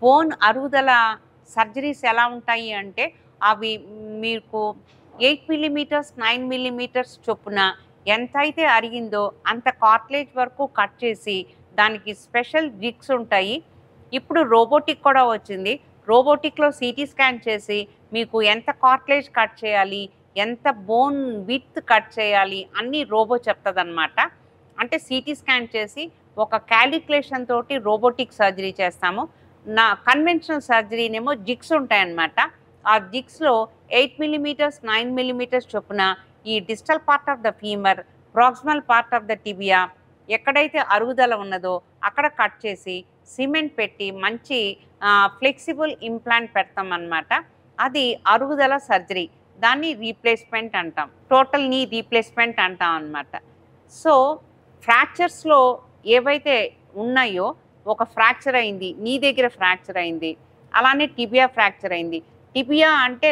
Bone అరుగుదల surgeries ఎలా ఉంటాయి అంటే అవి మీకు 8 మిల్లీమీటర్స్ 9 మిల్లీమీటర్స్ చొప్పున ఎంతైతే అరిగిందో అంత కార్ట్లేజ్ వరకు కట్ చేసి దానికి స్పెషల్ జిగ్స్ ఉంటాయి. ఇప్పుడు రోబోటిక్ కూడా వచ్చింది. రోబోటిక్లో సిటీ స్కాన్ చేసి మీకు ఎంత కార్ట్లేజ్ కట్ చేయాలి, ఎంత బోన్ విడ్త్ కట్ చేయాలి అన్నీ రోబో చెప్తుందన్నమాట. అంటే సిటీ స్కాన్ చేసి ఒక క్యాలిక్యులేషన్ తోటి రోబోటిక్ సర్జరీ చేస్తాము. నా కన్వెన్షనల్ సర్జరీనేమో జిగ్స్ ఉంటాయన్నమాట. ఆ జిగ్స్లో 8 మిల్లీమీటర్స్ 9 మిల్లీమీటర్స్ చొప్పున ఈ distal part of the femur, proximal part of the tibia ఎక్కడైతే అరుగుదల ఉన్నదో అక్కడ కట్ చేసి సిమెంట్ పెట్టి మంచి ఫ్లెక్సిబుల్ ఇంప్లాంట్ పెడతాం అన్నమాట. అది అరుగుదల సర్జరీ. దాన్ని రీప్లేస్మెంట్ అంటాం. టోటల్ నీ రీప్లేస్మెంట్ అంటాం అన్నమాట. సో ఫ్రాక్చర్స్లో ఏవైతే ఉన్నాయో ఒక ఫ్రాక్చర్ అయింది, నీ దగ్గర ఫ్రాక్చర్ అయింది, అలానే టిబియా ఫ్రాక్చర్ అయింది. టిబియా అంటే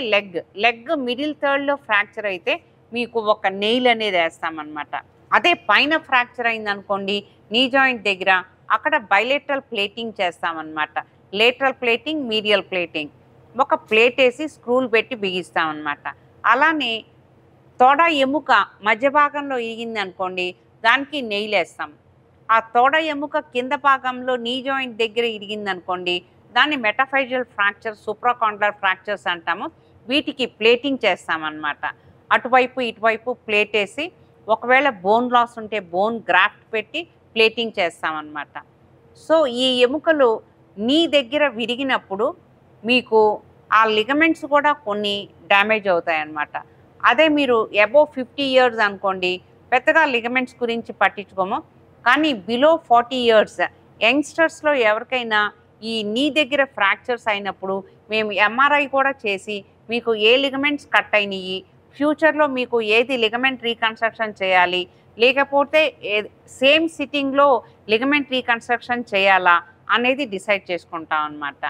లెగ్ మిడిల్ థర్డ్లో ఫ్రాక్చర్ అయితే మీకు ఒక నెయిల్ అనేది వేస్తామన్నమాట. అదే పైన ఫ్రాక్చర్ అయింది అనుకోండి నీ జాయింట్ దగ్గర, అక్కడ బైలేటరల్ ప్లేటింగ్ చేస్తామన్నమాట. Lateral plating, medial plating. ఒక ప్లేట్ వేసి స్క్రూలు పెట్టి బిగిస్తామన్నమాట. అలానే తోడ ఎముక మధ్య భాగంలో ఇరిగింది అనుకోండి దానికి నెయిల్ వేస్తాం. ఆ తోడ ఎముక కింద భాగంలో నీ జాయింట్ దగ్గర ఇరిగింది అనుకోండి దాన్ని మెటాఫైజియల్ ఫ్రాక్చర్, సూప్రాకాండ్లర్ ఫ్రాక్చర్స్ అంటాము. వీటికి ప్లేటింగ్ చేస్తామన్నమాట. అటువైపు ఇటువైపు ప్లేట్ వేసి ఒకవేళ బోన్ లాస్ ఉంటే బోన్ గ్రాఫ్ట్ పెట్టి ప్లేటింగ్ చేస్తామన్నమాట. సో ఈ ఎముకలు నీ దగ్గర విరిగినప్పుడు మీకు ఆ లిగమెంట్స్ కూడా కొన్ని డ్యామేజ్ అవుతాయి అన్నమాట. అదే మీరు అబోవ్ 50 ఇయర్స్ అనుకోండి పెద్దగా లిగమెంట్స్ గురించి పట్టించుకోము. కానీ బిలో 40 ఇయర్స్ యంగ్స్టర్స్లో ఎవరికైనా ఈ నీ దగ్గర ఫ్రాక్చర్స్ అయినప్పుడు మేము ఎంఆర్ఐ కూడా చేసి మీకు ఏ లిగమెంట్స్ కట్ అయినాయి, ఫ్యూచర్లో మీకు ఏది లిగమెంట్ రీకన్స్ట్రక్షన్ చేయాలి, లేకపోతే సేమ్ సిట్టింగ్లో లిగమెంట్ రీకన్స్ట్రక్షన్ చేయాలా అనేది డిసైడ్ చేసుకుంటాం అన్నమాట.